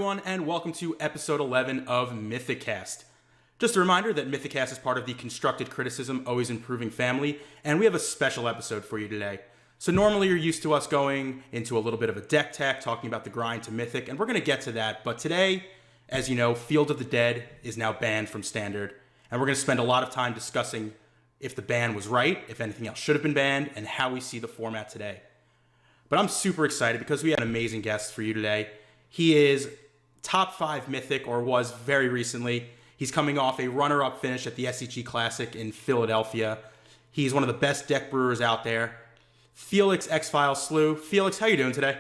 everyone, and welcome to episode 11 of Mythic. Just a reminder that Mythic is part of the Constructed Criticism Always Improving family, and we have a special episode for you today. So normally you're used to us going into a little bit of a deck tech, talking about the grind to Mythic, and we're going to get to that. But today, as you know, Field of the Dead is now banned from Standard, and we're going to spend a lot of time discussing if the ban was right, if anything else should have been banned, and how we see the format today. But I'm super excited because we had an amazing guest for you today. He is top 5 Mythic, or was very recently. He's coming off a runner-up finish at the SCG Classic in Philadelphia. He's one of the best deck brewers out there. Felix Sloo. Felix, how you doing today?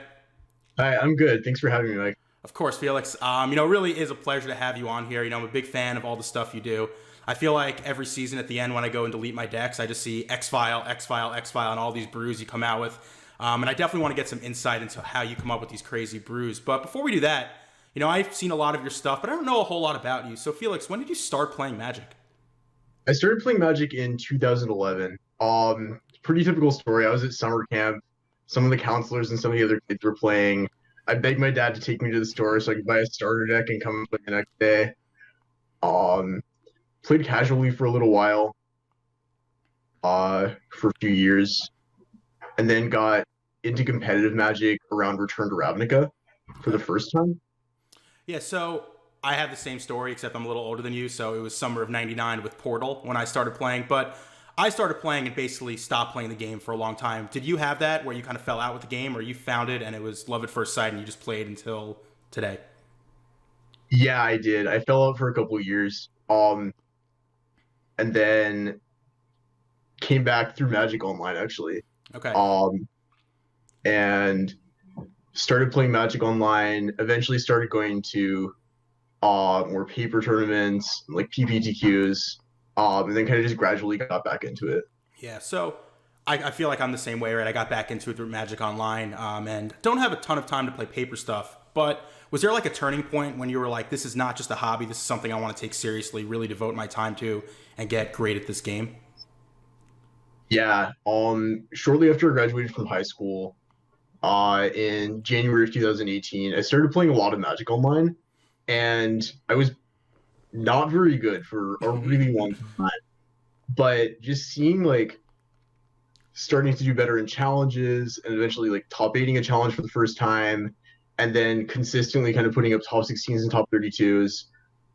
Hi, I'm good. Thanks for having me, Mike. Of course, Felix. It really is a pleasure to have you on here. I'm a big fan of all the stuff you do. I feel like every season at the end when I go and delete my decks, I just see X-File, and all these brews you come out with. And I definitely want to get some insight into how you come up with these crazy brews. But before we do that, I've seen a lot of your stuff, but I don't know a whole lot about you. So Felix, when did you start playing Magic? I started playing Magic in 2011. Pretty typical story. I was at summer camp. Some of the counselors and some of the other kids were playing. I begged my dad to take me to the store so I could buy a starter deck and come play the next day. Played casually for a little while, for a few years, and then got into competitive Magic around Return to Ravnica for the first time. Yeah, so I have the same story, except I'm a little older than you. So it was summer of '99 with Portal when I started playing. But I started playing and basically stopped playing the game for a long time. Did you have that where you kind of fell out with the game, or you found it and it was love at first sight and you just played until today? Yeah, I did. I fell out for a couple of years, and then came back through Magic Online, actually. Okay. And started playing Magic Online, eventually started going to more paper tournaments, like PPTQs, and then kind of just gradually got back into it. Yeah, so I feel like I'm the same way, right? I got back into it through Magic Online, and don't have a ton of time to play paper stuff, but was there like a turning point when you were like, this is not just a hobby, this is something I want to take seriously, really devote my time to, and get great at this game? Yeah, shortly after I graduated from high school, in January of 2018, I started playing a lot of Magic Online, and I was not very good for a really long time. But just seeing starting to do better in challenges, and eventually top 8ing a challenge for the first time, and then consistently kind of putting up top 16s and top 32s,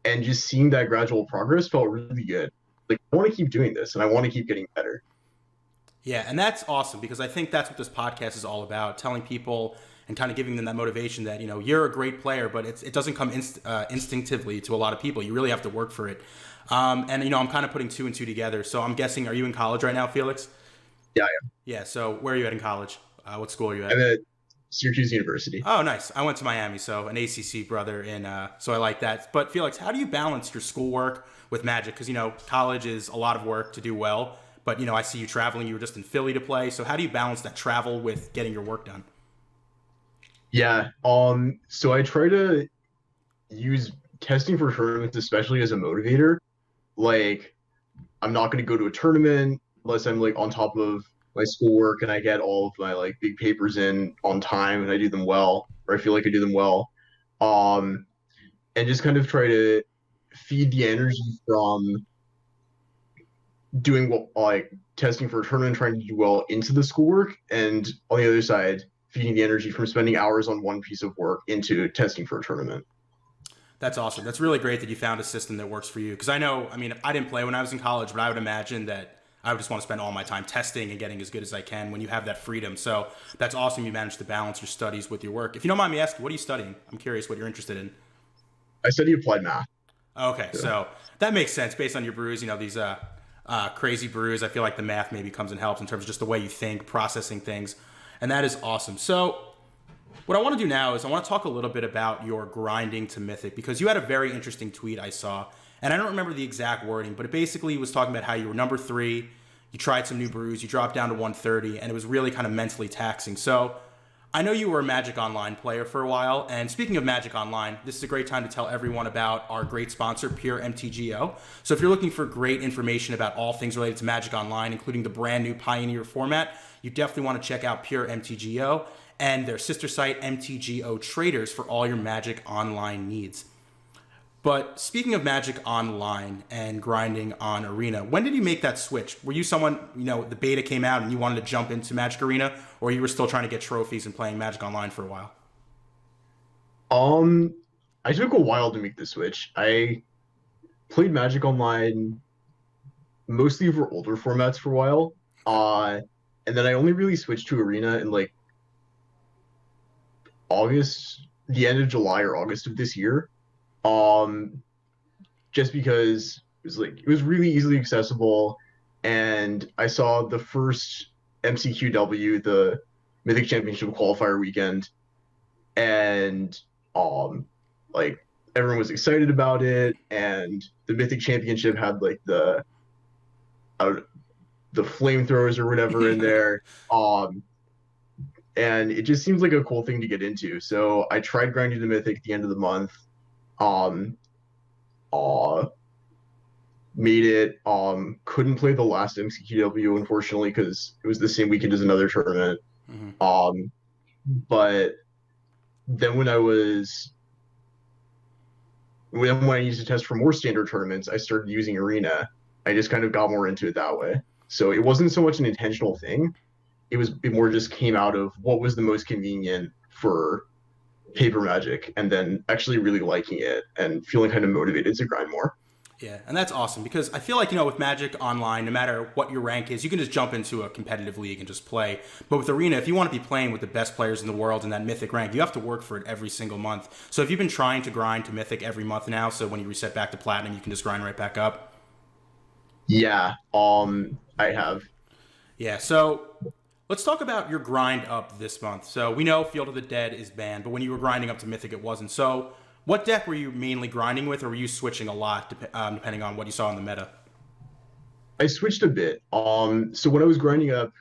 and just seeing that gradual progress felt really good. I want to keep doing this, and I want to keep getting better. Yeah, and that's awesome because I think that's what this podcast is all about, telling people and kind of giving them that motivation that, you're a great player, but it doesn't come instinctively to a lot of people. You really have to work for it. And I'm kind of putting 2 and 2 together. So I'm guessing, are you in college right now, Felix? Yeah, I am. Yeah, so where are you at in college? What school are you at? I'm at Syracuse University. Oh, nice. I went to Miami, so an ACC brother, so I like that. But Felix, how do you balance your schoolwork with Magic? Because, college is a lot of work to do well. But, I see you traveling. You were just in Philly to play. So how do you balance that travel with getting your work done? Yeah. So I try to use testing for tournaments, especially as a motivator. I'm not going to go to a tournament unless I'm on top of my schoolwork and I get all of my big papers in on time and I do them well, or I feel like I do them well. And just kind of try to feed the energy from doing testing for a tournament, trying to do well into the schoolwork, and on the other side, feeding the energy from spending hours on one piece of work into testing for a tournament. That's awesome. That's really great that you found a system that works for you. Because I didn't play when I was in college, but I would imagine that I would just want to spend all my time testing and getting as good as I can when you have that freedom. So that's awesome. You managed to balance your studies with your work. If you don't mind me asking, what are you studying? I'm curious what you're interested in. I study applied math. Okay, so that makes sense based on your brews. These crazy brews. I feel like the math maybe comes and helps in terms of just the way you think, processing things. And that is awesome. So what I want to do now is I want to talk a little bit about your grinding to Mythic, because you had a very interesting tweet I saw, and I don't remember the exact wording, but it basically was talking about how you were number 3, you tried some new brews, you dropped down to 130, and it was really kind of mentally taxing. So I know you were a Magic Online player for a while, and speaking of Magic Online, this is a great time to tell everyone about our great sponsor, Pure MTGO. So if you're looking for great information about all things related to Magic Online, including the brand new Pioneer format, you definitely want to check out Pure MTGO. and their sister site MTGO Traders for all your Magic Online needs. But speaking of Magic Online and grinding on Arena, when did you make that switch? Were you someone, the beta came out and you wanted to jump into Magic Arena, or you were still trying to get trophies and playing Magic Online for a while? I took a while to make the switch. I played Magic Online mostly for older formats for a while. And then I only really switched to Arena in like August, the end of July or August of this year. Just because it was really easily accessible, and I saw the first MCQW, the Mythic Championship qualifier weekend, and like everyone was excited about it, and the Mythic Championship had like the flamethrowers or whatever in there. And it just seems like a cool thing to get into. So I tried grinding the Mythic at the end of the month. Made it. Couldn't play the last MCQW unfortunately because it was the same weekend as another tournament. Mm-hmm. But then when I needed to test for more standard tournaments, I started using Arena. I just kind of got more into it that way. So it wasn't so much an intentional thing. It more just came out of what was the most convenient for paper Magic, and then actually really liking it and feeling kind of motivated to grind more. Yeah, and that's awesome because I feel like, with Magic Online, no matter what your rank is, you can just jump into a competitive league and just play. But with Arena, if you want to be playing with the best players in the world in that Mythic rank, you have to work for it every single month. So if you've been trying to grind to Mythic every month now, so when you reset back to Platinum, you can just grind right back up? Yeah, I have. Yeah, so let's talk about your grind up this month. So we know Field of the Dead is banned, but when you were grinding up to Mythic, it wasn't. So what deck were you mainly grinding with, or were you switching a lot depending on what you saw in the meta? I switched a bit. So when I was grinding up,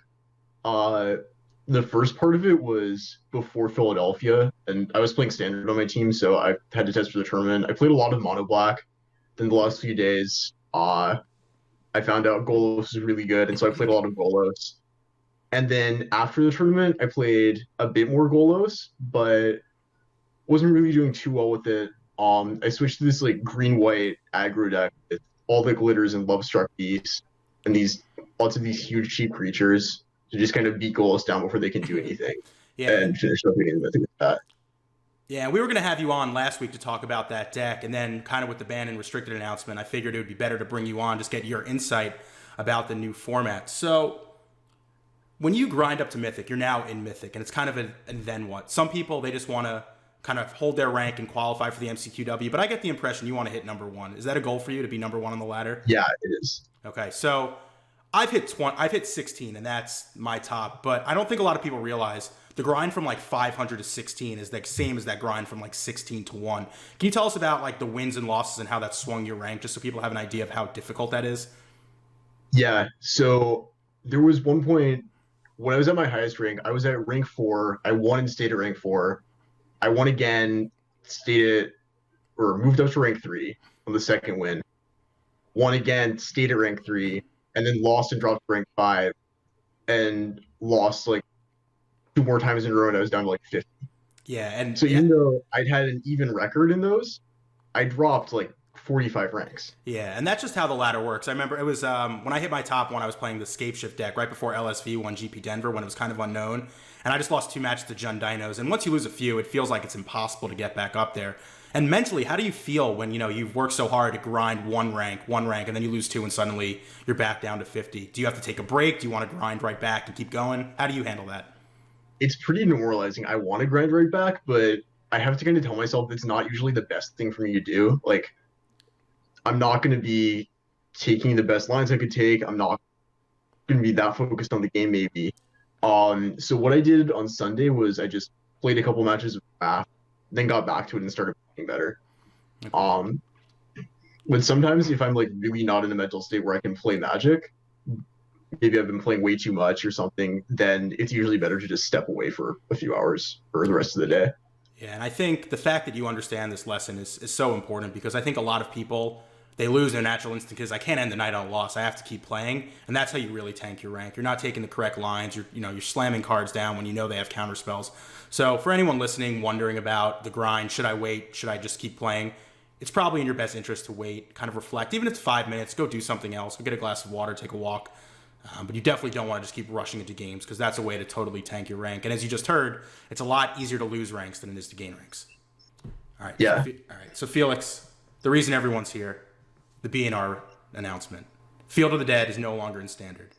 the first part of it was before Philadelphia, and I was playing Standard on my team, so I had to test for the tournament. I played a lot of Mono Black. Then the last few days, I found out Golos was really good, and so I played a lot of Golos. And then after the tournament, I played a bit more Golos, but wasn't really doing too well with it. I switched to this like green-white aggro deck with all the glitters and Lovestruck Beasts and lots of these huge cheap creatures to just kind of beat Golos down before they can do anything. Yeah. And finish up getting with that. Yeah, we were going to have you on last week to talk about that deck, and then kind of with the ban and restricted announcement, I figured it would be better to bring you on, just get your insight about the new format. So when you grind up to Mythic, you're now in Mythic, and it's kind of and then what? Some people, they just want to kind of hold their rank and qualify for the MCQW, but I get the impression you want to hit number one. Is that a goal for you, to be number one on the ladder? Yeah, it is. Okay, so I've hit 16, and that's my top, but I don't think a lot of people realize the grind from like 500 to 16 is the same as that grind from like 16 to 1. Can you tell us about like the wins and losses and how that swung your rank, just so people have an idea of how difficult that is? Yeah, so there was one point when I was at my highest rank, I was at rank 4. I won and stayed at rank 4. I won again, moved up to rank 3 on the second win. Won again, stayed at rank 3, and then lost and dropped to rank 5, and lost like 2 more times in a row, and I was down to like 50. Yeah, and so even though I'd had an even record in those, I dropped like 45 ranks. Yeah, and that's just how the ladder works. I remember it was when I hit my top one, I was playing the Scapeshift deck right before LSV won GP Denver when it was kind of unknown. And I just lost 2 matches to Jund Dinos. And once you lose a few, it feels like it's impossible to get back up there. And mentally, how do you feel when, you've worked so hard to grind one rank, and then you lose 2 and suddenly you're back down to 50? Do you have to take a break? Do you want to grind right back and keep going? How do you handle that? It's pretty demoralizing. I want to grind right back, but I have to kind of tell myself it's not usually the best thing for me to do. Like, I'm not going to be taking the best lines I could take. I'm not going to be that focused on the game, maybe. So what I did on Sunday was I just played a couple matches of math, then got back to it and started playing better. But sometimes if I'm like really not in a mental state where I can play Magic, maybe I've been playing way too much or something, then it's usually better to just step away for a few hours or the rest of the day. Yeah, and I think the fact that you understand this lesson is so important, because I think a lot of people they lose their natural instinct because I can't end the night on a loss. I have to keep playing, and that's how you really tank your rank. You're not taking the correct lines. You're slamming cards down when you know they have counter spells. So for anyone listening, wondering about the grind, should I wait? Should I just keep playing? It's probably in your best interest to wait, kind of reflect. Even if it's 5 minutes, go do something else. Go get a glass of water, take a walk. But you definitely don't want to just keep rushing into games because that's a way to totally tank your rank. And as you just heard, it's a lot easier to lose ranks than it is to gain ranks. All right. Yeah. All right. So Felix, the reason everyone's here, the BNR announcement. Field of the Dead is no longer in Standard.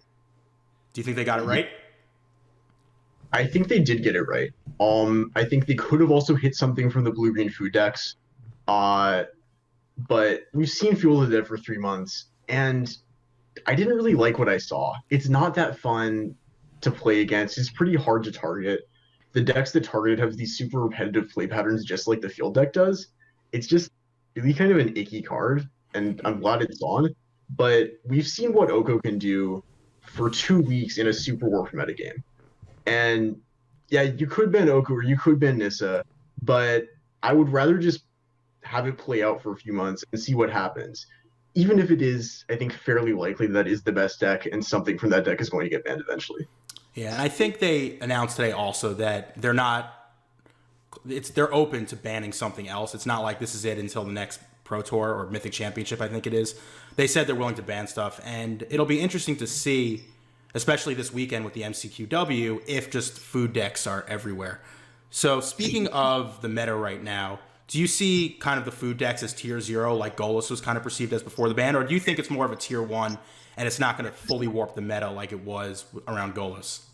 Do you think they got it right? I think they did get it right. I think they could have also hit something from the blue-green food decks. But we've seen Field of the Dead for 3 months, and I didn't really like what I saw. It's not that fun to play against. It's pretty hard to target. The decks that target it have these super repetitive play patterns just like the field deck does. It's just really kind of an icky card, and I'm glad it's on. But we've seen what Oko can do for 2 weeks in a super warped metagame. And yeah, you could ban Oko or you could ban Nissa, but I would rather just have it play out for a few months and see what happens. Even if it is, I think, fairly likely that is the best deck and something from that deck is going to get banned eventually. Yeah, and I think they announced today also that they're open to banning something else. It's not like this is it until the next Pro Tour or Mythic Championship, I think it is. They said they're willing to ban stuff, and it'll be interesting to see, especially this weekend with the MCQW, if just food decks are everywhere. So speaking of the meta right now, do you see kind of the food decks as tier 0 like Golos was kind of perceived as before the ban, or do you think it's more of a tier 1 and it's not going to fully warp the meta like it was around Golos?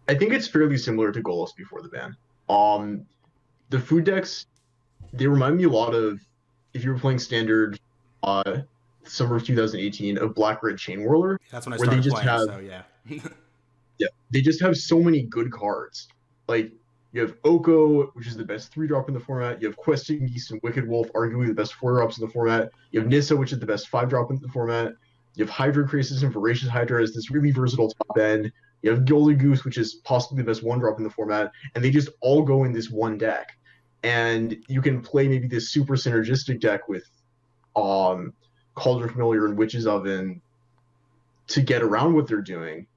I think it's fairly similar to Golos before the ban. The food decks, they remind me a lot of, if you were playing Standard summer of 2018, of Black Red Chain Whirler. That's when I started playing, so yeah. Yeah, they just have so many good cards. Like, you have Oko, which is the best 3-drop in the format. You have Questing Geese and Wicked Wolf, arguably the best 4-drops in the format. You have Nissa, which is the best 5-drop in the format. You have Hydra Crisis and Voracious Hydra as this really versatile top end. You have Golden Goose, which is possibly the best 1-drop in the format. And they just all go in this one deck. And you can play maybe this super synergistic deck with Cauldron Familiar and Witch's Oven to get around what they're doing.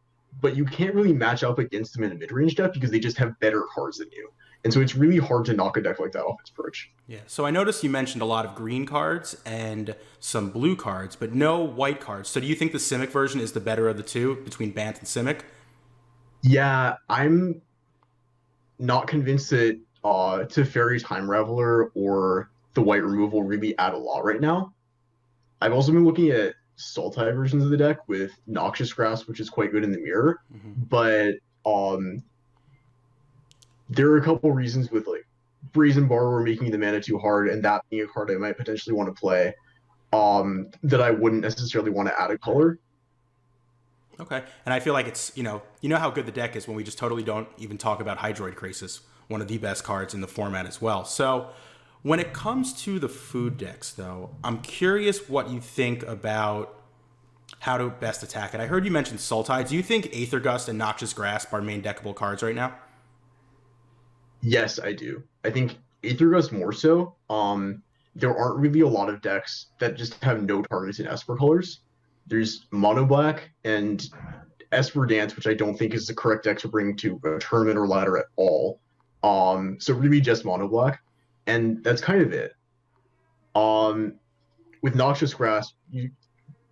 But you can't really match up against them in a mid-range deck because they just have better cards than you. And so it's really hard to knock a deck like that off its perch. Yeah, so I noticed you mentioned a lot of green cards and some blue cards, but no white cards. So do you think the Simic version is the better of the two between Bant and Simic? Yeah, I'm not convinced that Teferi Time Raveler or the white removal really add a lot right now. I've also been looking at Sultai versions of the deck with Noxious Grasp, which is quite good in the mirror. Mm-hmm. But there are a couple reasons with like Brazen Borrower making the mana too hard and that being a card I might potentially want to play that I wouldn't necessarily want to add a color. Okay, and I feel like it's, you know how good the deck is when we just totally don't even talk about Hydroid Crisis, one of the best cards in the format as well. So when it comes to the food decks, though, I'm curious what you think about how to best attack it. I heard you mention Sultai. Do you think Aether Gust and Noxious Grasp are main deckable cards right now? Yes, I do. I think Aether Gust more so. There aren't really a lot of decks that just have no targets in Esper colors. There's Mono Black and Esper Dance, which I don't think is the correct deck to bring to a tournament or ladder at all. So really just Mono Black. And that's kind of it. With Noxious Grasp,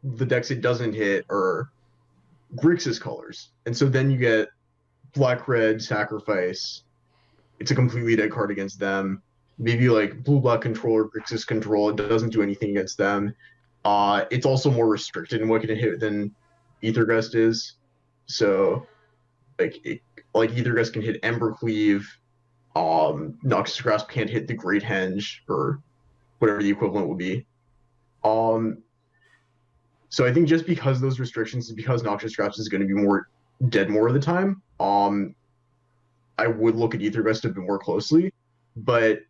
the decks it doesn't hit are Grixis colors. And so then you get Black-Red Sacrifice. It's a completely dead card against them. Maybe like Blue-Black Control or Grixis Control. It doesn't do anything against them. It's also more restricted in what it can hit than Aether Gust is. So like Aether Gust can hit Embercleave. Noxious Grasp can't hit the Great Henge or whatever the equivalent would be. So I think just because those restrictions, because Noxious Grasp is going to be more dead more of the time, I would look at Aether Gust a bit more closely. But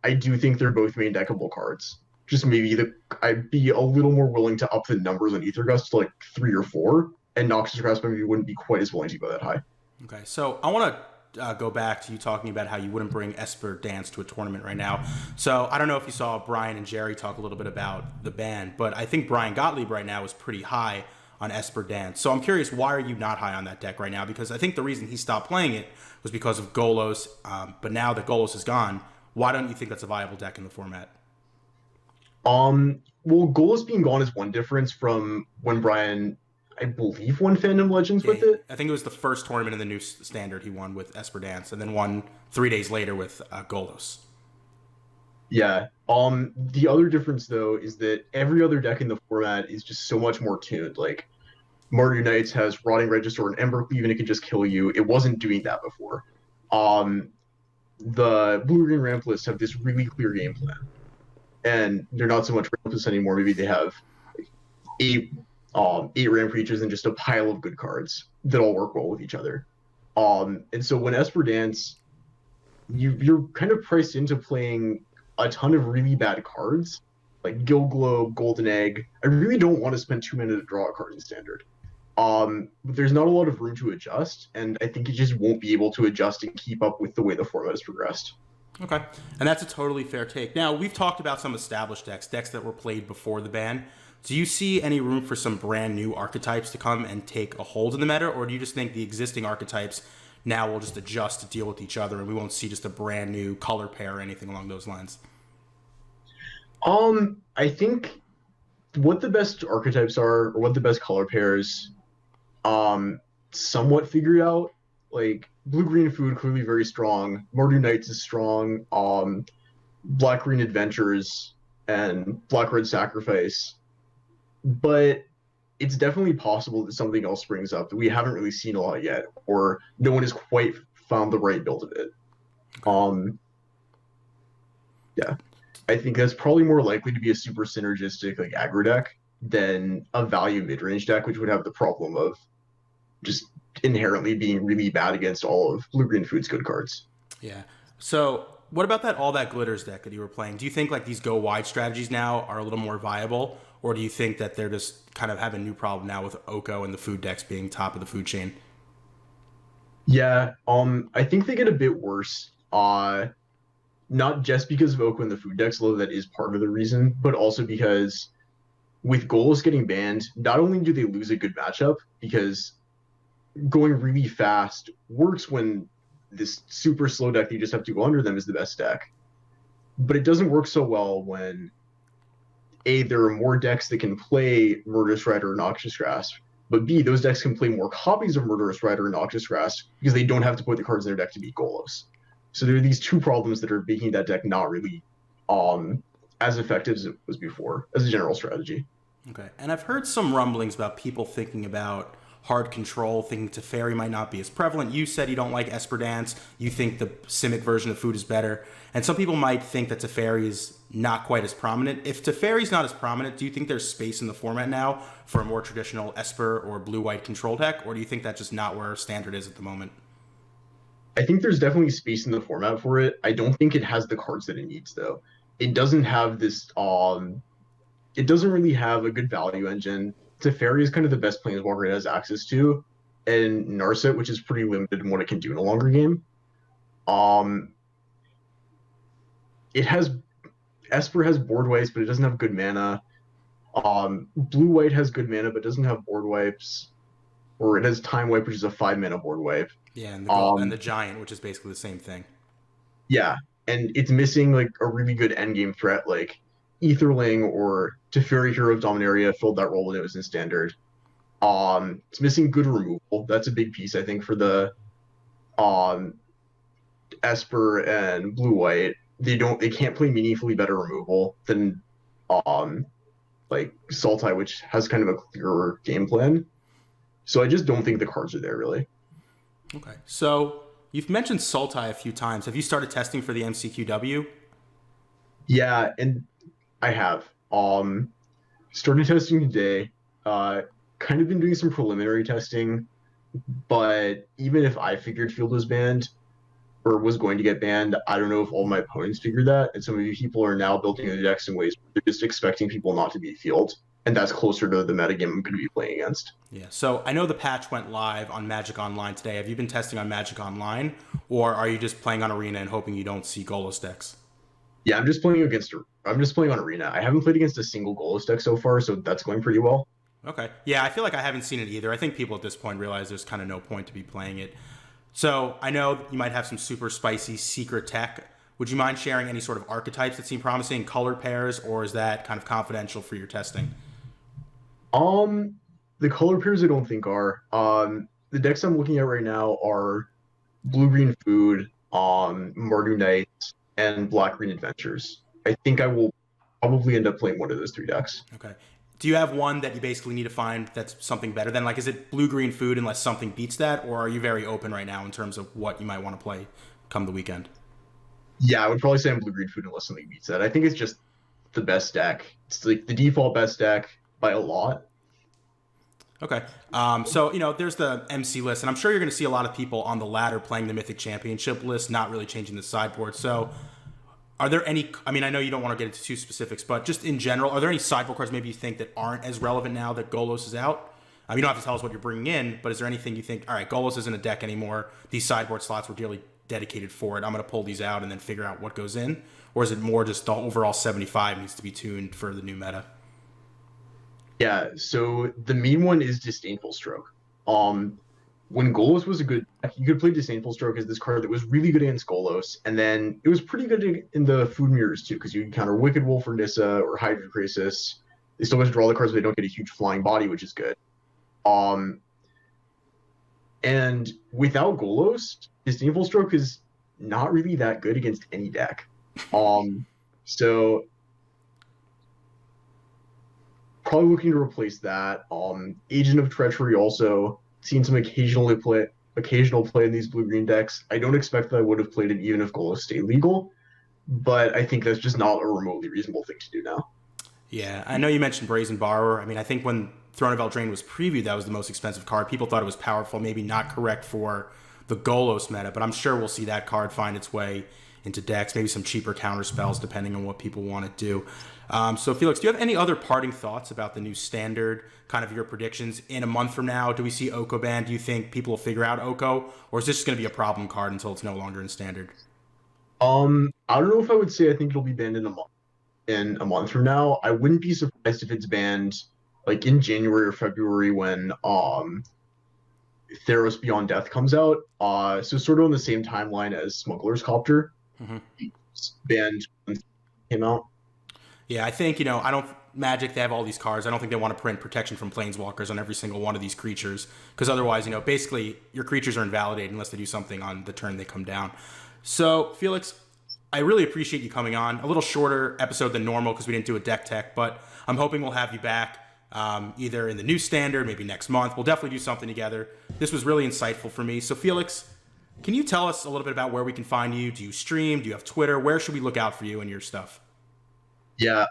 I do think they're both main deckable cards. Just maybe I'd be a little more willing to up the numbers on Aether Gust to like 3 or 4, and Noxious Grasp maybe wouldn't be quite as willing to go that high. Okay, so I want to to go back to you talking about how you wouldn't bring Esper Dance to a tournament right now. So I don't know if you saw Brian and Jerry talk a little bit about the ban, but I think Brian Gottlieb right now is pretty high on Esper Dance. So I'm curious, why are you not high on that deck right now? Because I think the reason he stopped playing it was because of Golos, but now that Golos is gone, why don't you think that's a viable deck in the format? Well, Golos being gone is one difference from when Brian, I believe, won Fandom Legends with it. I think it was the first tournament in the new standard he won with Esper Dance, and then won 3 days later with Golos. Yeah. The other difference though is that every other deck in the format is just so much more tuned. Like Mardu Knights has Rotting Register and Embercleave, and it can just kill you. It wasn't doing that before. The Blue-Green Ramp lists have this really clear game plan, and they're not so much ramp lists anymore. Maybe they have eight ramp creatures and just a pile of good cards that all work well with each other. And so when Esper Dance, you're kind of priced into playing a ton of really bad cards, like Gill Globe, Golden Egg. I really don't want to spend 2 minutes to draw a card in Standard. But there's not a lot of room to adjust, and I think it just won't be able to adjust and keep up with the way the format has progressed. Okay, and that's a totally fair take. Now, we've talked about some established decks that were played before the ban. Do you see any room for some brand new archetypes to come and take a hold in the meta, or do you just think the existing archetypes now will just adjust to deal with each other and we won't see just a brand new color pair or anything along those lines? I think what the best archetypes are, or what the best color pairs, somewhat figured out. Like Blue-Green Food, clearly very strong. Mardu Knights is strong. Black-Green Adventures and Black-Red Sacrifice. But it's definitely possible that something else springs up that we haven't really seen a lot yet, or no one has quite found the right build of it. Yeah. I think that's probably more likely to be a super synergistic like aggro deck than a value mid-range deck, which would have the problem of just inherently being really bad against all of Blue-Green Food's good cards. Yeah. So what about that All That Glitters deck that you were playing? Do you think like these go wide strategies now are a little more viable, or do you think that they're just kind of having a new problem now with Oko and the food decks being top of the food chain? Yeah, I think they get a bit worse. Not just because of Oko and the food decks, although that is part of the reason, but also because with Golos getting banned, not only do they lose a good matchup, because going really fast works when this super slow deck that you just have to go under them is the best deck, but it doesn't work so well when A, there are more decks that can play Murderous Rider or Noxious Grasp, but B, those decks can play more copies of Murderous Rider or Noxious Grasp because they don't have to put the cards in their deck to beat Golos. So there are these two problems that are making that deck not really as effective as it was before as a general strategy. Okay, and I've heard some rumblings about people thinking about hard control, thinking Teferi might not be as prevalent. You said you don't like Esper Dance. You think the Simic version of food is better. And some people might think that Teferi is not quite as prominent. If Teferi's not as prominent, do you think there's space in the format now for a more traditional Esper or blue-white control deck? Or do you think that's just not where Standard is at the moment? I think there's definitely space in the format for it. I don't think it has the cards that it needs, though. It doesn't have this, it doesn't really have a good value engine. Teferi is kind of the best planeswalker it has access to, and Narset, which is pretty limited in what it can do in a longer game. It has, Esper has board wipes, but it doesn't have good mana. Blue-white has good mana, but doesn't have board wipes. Or it has Time Wipe, which is a 5-mana board wipe. Yeah, and the Giant, which is basically the same thing. Yeah, and it's missing like a really good endgame threat, like Etherling or Teferi, Hero of Dominaria filled that role when it was in Standard. It's missing good removal. That's a big piece, I think, for the Esper and Blue-White. They can't play meaningfully better removal than like Sultai, which has kind of a clearer game plan. So I just don't think the cards are there, really. Okay. So you've mentioned Sultai a few times. Have you started testing for the MCQW? Yeah, and I have. Started testing today. Kind of been doing some preliminary testing, but even if I figured Field was banned, or was going to get banned, I don't know if all my opponents figured that, and some of you people are now building their decks in ways where they're just expecting people not to beat Field. and that's closer to the metagame I'm going to be playing against. Yeah. So I know the patch went live on Magic Online today. Have you been testing on Magic Online, or are you just playing on Arena and hoping you don't see Golos decks? Yeah, I'm just playing on Arena. I haven't played against a single Golos deck so far, so that's going pretty well. Okay. Yeah, I feel like I haven't seen it either. I think people at this point realize there's kind of no point to be playing it. So I know you might have some super spicy secret tech. Would you mind sharing any sort of archetypes that seem promising, color pairs, or is that kind of confidential for your testing? Um, the color pairs I don't think are. The decks I'm looking at right now are blue green food, Mardu Knights, and black green adventures. I think I will probably end up playing one of those three decks. Okay. Do you have one that you basically need to find that's something better than? Like, is it blue-green food unless something beats that? Or are you very open right now in terms of what you might want to play come the weekend? Yeah, I would probably say I'm blue green food unless something beats that. I think it's just the best deck. It's like the default best deck by a lot. Okay. So, there's the MC list, and I'm sure you're going to see a lot of people on the ladder playing the Mythic Championship list, not really changing the sideboard. So, are there any, I mean, I know you don't want to get into too specifics, but just in general, are there any sideboard cards maybe you think that aren't as relevant now that Golos is out? You don't have to tell us what you're bringing in, but is there anything you think, all right, Golos isn't a deck anymore. These sideboard slots were dearly dedicated for it. I'm going to pull these out and then figure out what goes in? Or is it more just the overall 75 needs to be tuned for the new meta? Yeah, so the main one is Disdainful Stroke. When Golos was a good deck, you could play Disdainful Stroke as this card that was really good against Golos, and then it was pretty good in the food mirrors too, because you can counter Wicked Wolf or Nissa or Hydra Krasis. They still get to draw the cards, but they don't get a huge flying body, which is good. And without Golos, Disdainful Stroke is not really that good against any deck. So probably looking to replace that. Agent of Treachery also seen some occasional play in these blue green decks. I don't expect that I would have played it even if Golos stayed legal, but I think that's just not a remotely reasonable thing to do now. Yeah, I know you mentioned Brazen Borrower. I mean, I think when Throne of Eldraine was previewed, that was the most expensive card. People thought it was powerful, maybe not correct for the Golos meta, but I'm sure we'll see that card find its way into decks, maybe some cheaper counter spells depending on what people want to do. So Felix, do you have any other parting thoughts about the new standard, kind of your predictions in a month from now? Do we see Oko banned? Do you think people will figure out Oko, or is this just going to be a problem card until it's no longer in standard? I don't know if I would say I think it'll be banned in a month from now. I wouldn't be surprised if it's banned like in January or February when Theros Beyond Death comes out. So sort of on the same timeline as Smuggler's Copter. Mm-hmm. Banned when it came out. Yeah, I think, I don't Magic, they have all these cards. I don't think they want to print protection from planeswalkers on every single one of these creatures, because otherwise, basically your creatures are invalidated unless they do something on the turn they come down. So, Felix, I really appreciate you coming on. A little shorter episode than normal because we didn't do a deck tech, but I'm hoping we'll have you back either in the new standard, maybe next month. We'll definitely do something together. This was really insightful for me. So, Felix, can you tell us a little bit about where we can find you? Do you stream? Do you have Twitter? Where should we look out for you and your stuff? Yeah,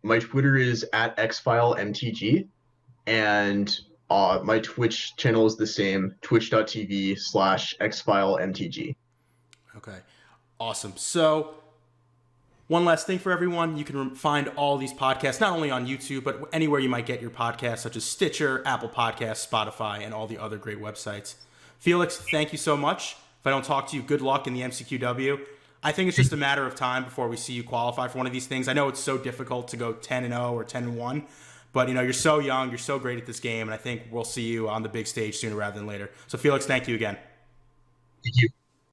my Twitter is at xfilemtg, and my Twitch channel is the same, twitch.tv/xfilemtg. Okay, awesome. So, one last thing for everyone, you can find all these podcasts, not only on YouTube, but anywhere you might get your podcasts, such as Stitcher, Apple Podcasts, Spotify, and all the other great websites. Felix, thank you so much. If I don't talk to you, good luck in the MCQW. I think it's just a matter of time before we see you qualify for one of these things. I know it's so difficult to go 10-0 or 10-1, but you're so young, you're so great at this game, and I think we'll see you on the big stage sooner rather than later. So Felix, thank you again. Thank you.